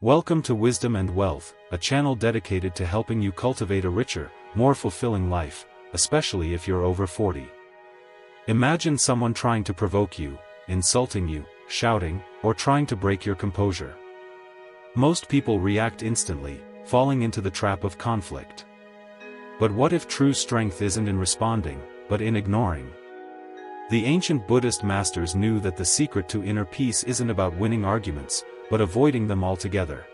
Welcome to Wisdom and Wealth, a channel dedicated to helping you cultivate a richer, more fulfilling life, especially if you're over 40. Imagine someone trying to provoke you, insulting you, shouting, or trying to break your composure. Most people react instantly, falling into the trap of conflict. But what if true strength isn't in responding, but in ignoring? The ancient Buddhist Masters knew that the secret to inner peace isn't about winning arguments, but avoiding them altogether.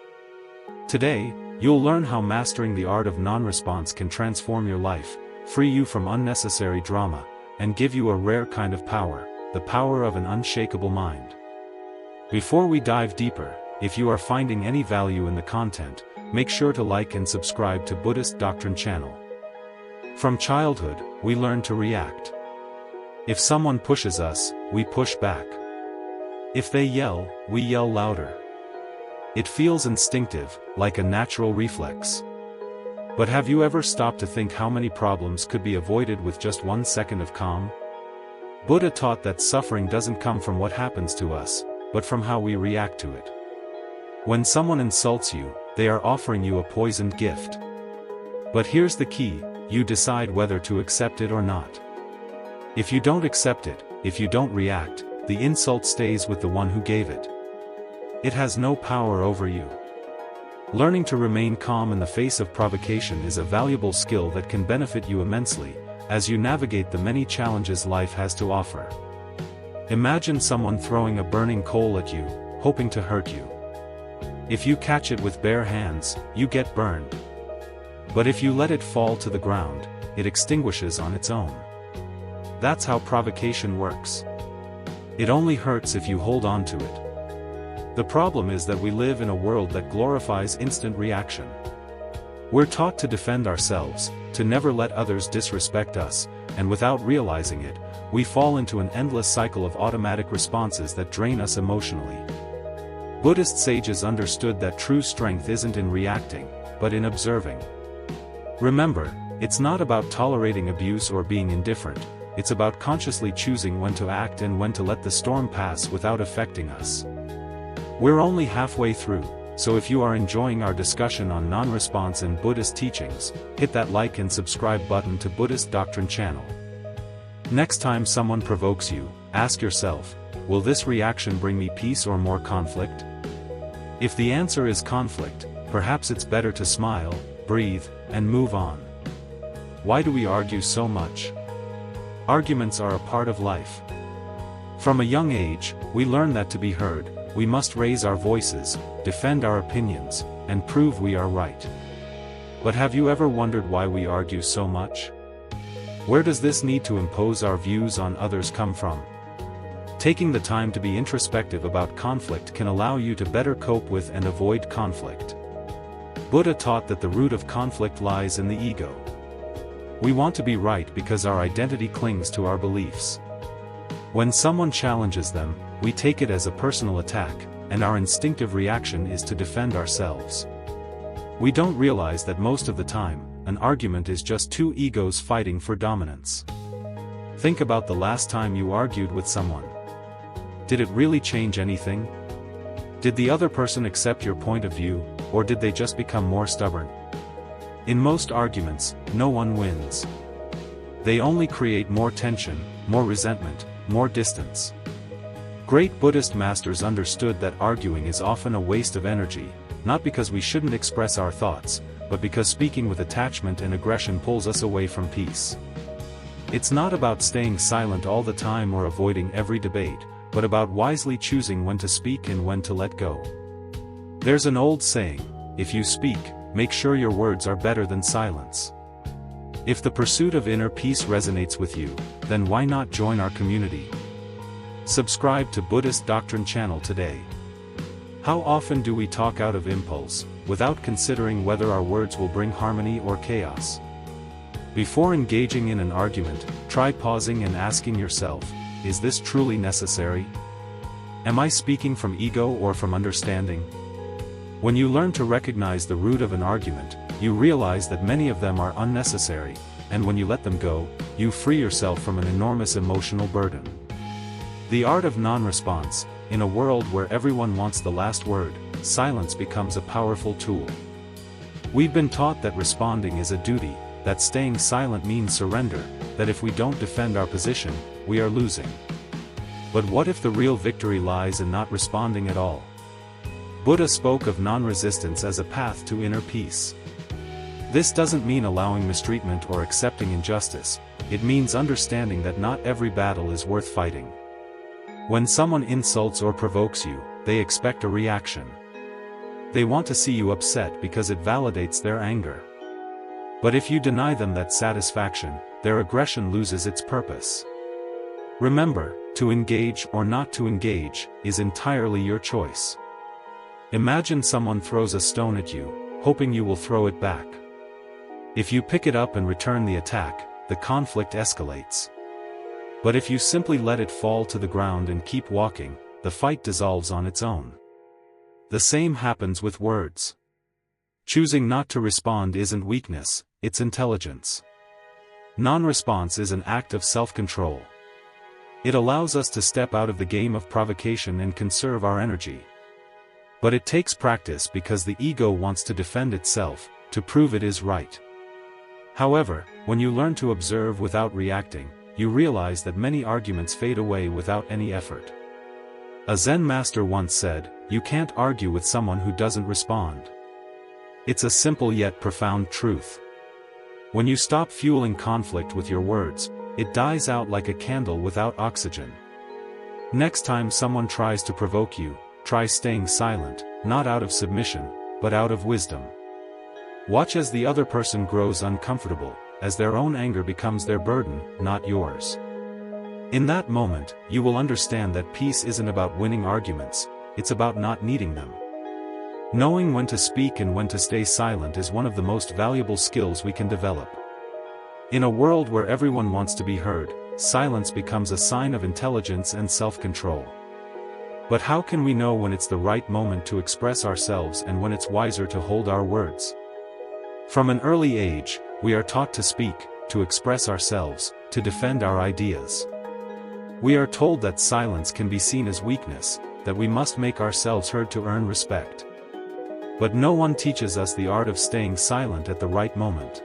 Today, you'll learn how mastering the art of non-response can transform your life, free you from unnecessary drama, and give you a rare kind of power, the power of an unshakable mind. Before we dive deeper, if you are finding any value in the content, make sure to like and subscribe to Buddhist Doctrine channel. From childhood, we learn to react. If someone pushes us, we push back. If they yell, we yell louder. It feels instinctive, like a natural reflex. But have you ever stopped to think how many problems could be avoided with just 1 second of calm? Buddha taught that suffering doesn't come from what happens to us, but from how we react to it. When someone insults you, they are offering you a poisoned gift. But here's the key, you decide whether to accept it or not. If you don't accept it, if you don't react, the insult stays with the one who gave it. It has no power over you. Learning to remain calm in the face of provocation is a valuable skill that can benefit you immensely, as you navigate the many challenges life has to offer. Imagine someone throwing a burning coal at you, hoping to hurt you. If you catch it with bare hands, you get burned. But if you let it fall to the ground, it extinguishes on its own. That's how provocation works. It only hurts if you hold on to it. The problem is that we live in a world that glorifies instant reaction. We're taught to defend ourselves, to never let others disrespect us, and without realizing it, we fall into an endless cycle of automatic responses that drain us emotionally. Buddhist sages understood that true strength isn't in reacting, but in observing. Remember, it's not about tolerating abuse or being indifferent, it's about consciously choosing when to act and when to let the storm pass without affecting us. We're only halfway through, so if you are enjoying our discussion on non-response and Buddhist teachings, hit that like and subscribe button to Buddhist Doctrine channel. Next time someone provokes you, ask yourself, will this reaction bring me peace or more conflict? If the answer is conflict, perhaps it's better to smile, breathe, and move on. Why do we argue so much? Arguments are a part of life. From a young age, we learn that to be heard, we must raise our voices, defend our opinions, and prove we are right. But have you ever wondered why we argue so much? Where does this need to impose our views on others come from? Taking the time to be introspective about conflict can allow you to better cope with and avoid conflict. Buddha taught that the root of conflict lies in the ego. We want to be right because our identity clings to our beliefs. When someone challenges them, we take it as a personal attack, and our instinctive reaction is to defend ourselves. We don't realize that most of the time, an argument is just two egos fighting for dominance. Think about the last time you argued with someone. Did it really change anything? Did the other person accept your point of view, or did they just become more stubborn? In most arguments, no one wins. They only create more tension, more resentment, more distance. Great Buddhist masters understood that arguing is often a waste of energy, not because we shouldn't express our thoughts, but because speaking with attachment and aggression pulls us away from peace. It's not about staying silent all the time or avoiding every debate, but about wisely choosing when to speak and when to let go. There's an old saying, if you speak, make sure your words are better than silence. If the pursuit of inner peace resonates with you, then why not join our community? Subscribe to Buddhist Doctrine channel today. How often do we talk out of impulse, without considering whether our words will bring harmony or chaos? Before engaging in an argument, try pausing and asking yourself, is this truly necessary? Am I speaking from ego or from understanding? When you learn to recognize the root of an argument, you realize that many of them are unnecessary, and when you let them go, you free yourself from an enormous emotional burden. The art of non-response, in a world where everyone wants the last word, silence becomes a powerful tool. We've been taught that responding is a duty, that staying silent means surrender, that if we don't defend our position, we are losing. But what if the real victory lies in not responding at all? Buddha spoke of non-resistance as a path to inner peace. This doesn't mean allowing mistreatment or accepting injustice, it means understanding that not every battle is worth fighting. When someone insults or provokes you, they expect a reaction. They want to see you upset because it validates their anger. But if you deny them that satisfaction, their aggression loses its purpose. Remember, to engage or not to engage is entirely your choice. Imagine someone throws a stone at you, hoping you will throw it back. If you pick it up and return the attack, the conflict escalates. But if you simply let it fall to the ground and keep walking, the fight dissolves on its own. The same happens with words. Choosing not to respond isn't weakness, it's intelligence. Non-response is an act of self-control. It allows us to step out of the game of provocation and conserve our energy. But it takes practice because the ego wants to defend itself, to prove it is right. However, when you learn to observe without reacting, you realize that many arguments fade away without any effort. A Zen master once said, "You can't argue with someone who doesn't respond." It's a simple yet profound truth. When you stop fueling conflict with your words, it dies out like a candle without oxygen. Next time someone tries to provoke you, try staying silent, not out of submission, but out of wisdom. Watch as the other person grows uncomfortable, as their own anger becomes their burden, not yours. In that moment, you will understand that peace isn't about winning arguments, it's about not needing them. Knowing when to speak and when to stay silent is one of the most valuable skills we can develop. In a world where everyone wants to be heard, silence becomes a sign of intelligence and self-control. But how can we know when it's the right moment to express ourselves and when it's wiser to hold our words? From an early age, we are taught to speak, to express ourselves, to defend our ideas. We are told that silence can be seen as weakness, that we must make ourselves heard to earn respect. But no one teaches us the art of staying silent at the right moment.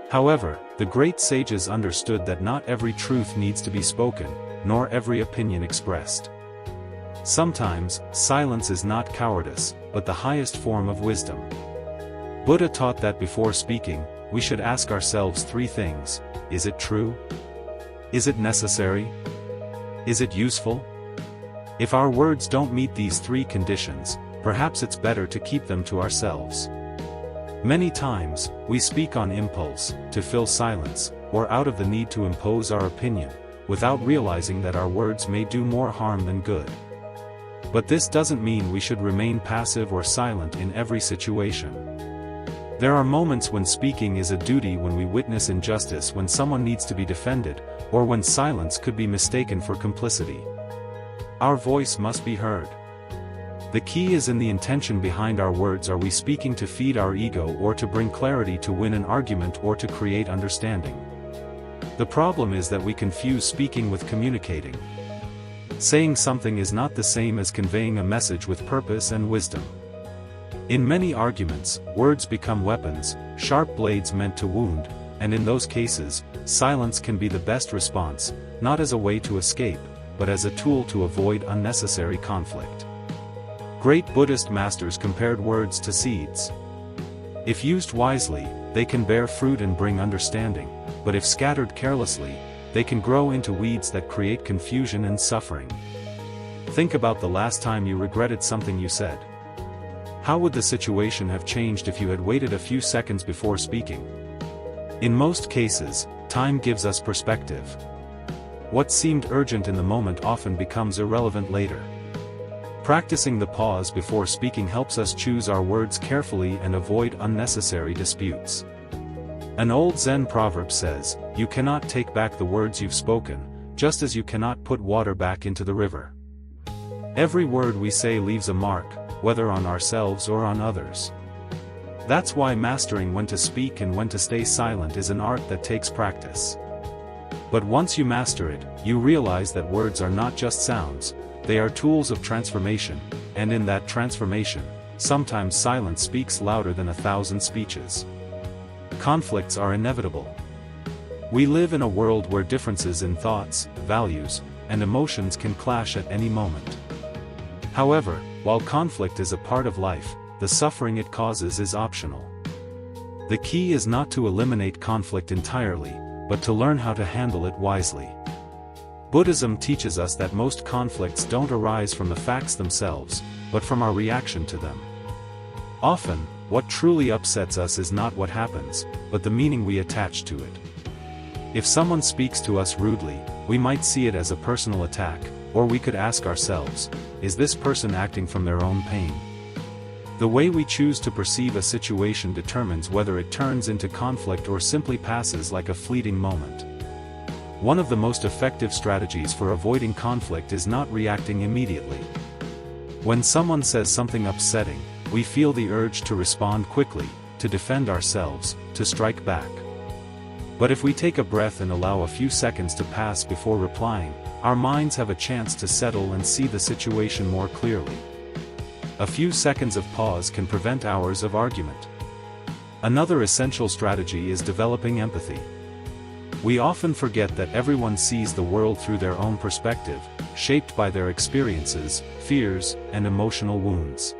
However, the great sages understood that not every truth needs to be spoken, nor every opinion expressed. Sometimes, silence is not cowardice, but the highest form of wisdom. Buddha taught that before speaking, we should ask ourselves three things: is it true? Is it necessary? Is it useful? If our words don't meet these three conditions, perhaps it's better to keep them to ourselves. Many times, we speak on impulse, to fill silence, or out of the need to impose our opinion, without realizing that our words may do more harm than good. But this doesn't mean we should remain passive or silent in every situation. There are moments when speaking is a duty, when we witness injustice, when someone needs to be defended, or when silence could be mistaken for complicity. Our voice must be heard. The key is in the intention behind our words. Are we speaking to feed our ego, or to bring clarity, to win an argument, or to create understanding? The problem is that we confuse speaking with communicating. Saying something is not the same as conveying a message with purpose and wisdom. In many arguments, words become weapons, sharp blades meant to wound, and in those cases, silence can be the best response, not as a way to escape, but as a tool to avoid unnecessary conflict. Great Buddhist masters compared words to seeds. If used wisely, they can bear fruit and bring understanding, but if scattered carelessly, they can grow into weeds that create confusion and suffering. Think about the last time you regretted something you said. How would the situation have changed if you had waited a few seconds before speaking? In most cases, time gives us perspective. What seemed urgent in the moment often becomes irrelevant later. Practicing the pause before speaking helps us choose our words carefully and avoid unnecessary disputes. An old Zen proverb says, "You cannot take back the words you've spoken, just as you cannot put water back into the river." Every word we say leaves a mark, whether on ourselves or on others. That's why mastering when to speak and when to stay silent is an art that takes practice. But once you master it, you realize that words are not just sounds, they are tools of transformation, and in that transformation, sometimes silence speaks louder than 1,000 speeches. Conflicts are inevitable. We live in a world where differences in thoughts, values, and emotions can clash at any moment. However, while conflict is a part of life, the suffering it causes is optional. The key is not to eliminate conflict entirely, but to learn how to handle it wisely. Buddhism teaches us that most conflicts don't arise from the facts themselves, but from our reaction to them. Often, what truly upsets us is not what happens, but the meaning we attach to it. If someone speaks to us rudely, we might see it as a personal attack, or we could ask ourselves, is this person acting from their own pain? The way we choose to perceive a situation determines whether it turns into conflict or simply passes like a fleeting moment. One of the most effective strategies for avoiding conflict is not reacting immediately. When someone says something upsetting, we feel the urge to respond quickly, to defend ourselves, to strike back. But if we take a breath and allow a few seconds to pass before replying, our minds have a chance to settle and see the situation more clearly. A few seconds of pause can prevent hours of argument. Another essential strategy is developing empathy. We often forget that everyone sees the world through their own perspective, shaped by their experiences, fears, and emotional wounds.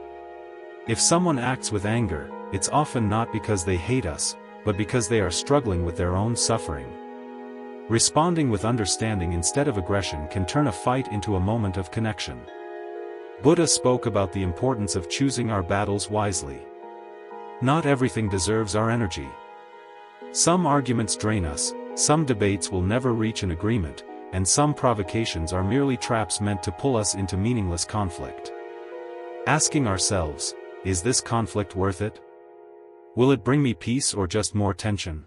If someone acts with anger, it's often not because they hate us, but because they are struggling with their own suffering. Responding with understanding instead of aggression can turn a fight into a moment of connection. Buddha spoke about the importance of choosing our battles wisely. Not everything deserves our energy. Some arguments drain us, some debates will never reach an agreement, and some provocations are merely traps meant to pull us into meaningless conflict. Asking ourselves, is this conflict worth it? Will it bring me peace or just more tension?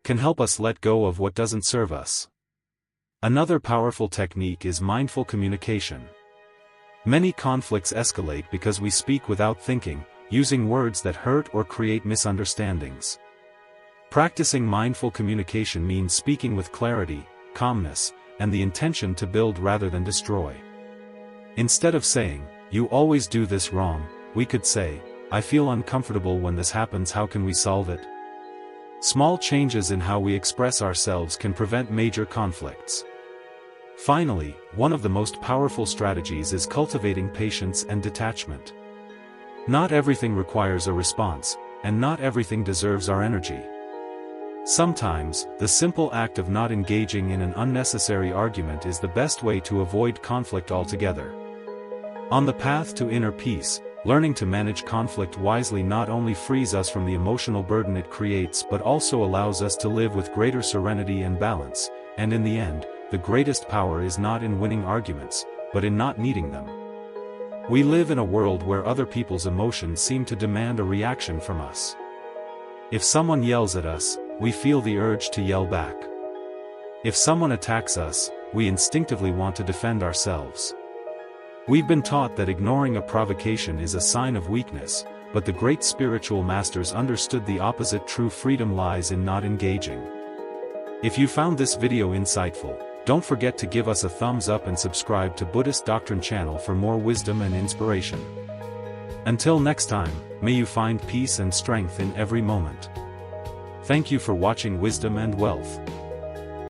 Can help us let go of what doesn't serve us. Another powerful technique is mindful communication. Many conflicts escalate because we speak without thinking, using words that hurt or create misunderstandings. Practicing mindful communication means speaking with clarity, calmness, and the intention to build rather than destroy. Instead of saying, "You always do this wrong," we could say, "I feel uncomfortable when this happens, how can we solve it?" Small changes in how we express ourselves can prevent major conflicts. Finally, one of the most powerful strategies is cultivating patience and detachment. Not everything requires a response, and not everything deserves our energy. Sometimes, the simple act of not engaging in an unnecessary argument is the best way to avoid conflict altogether. On the path to inner peace, learning to manage conflict wisely not only frees us from the emotional burden it creates but also allows us to live with greater serenity and balance, and in the end, the greatest power is not in winning arguments, but in not needing them. We live in a world where other people's emotions seem to demand a reaction from us. If someone yells at us, we feel the urge to yell back. If someone attacks us, we instinctively want to defend ourselves. We've been taught that ignoring a provocation is a sign of weakness, but the great spiritual masters understood the opposite. True freedom lies in not engaging. If you found this video insightful, don't forget to give us a thumbs up and subscribe to Buddhist Doctrine channel for more wisdom and inspiration. Until next time, may you find peace and strength in every moment. Thank you for watching Wisdom and Wealth.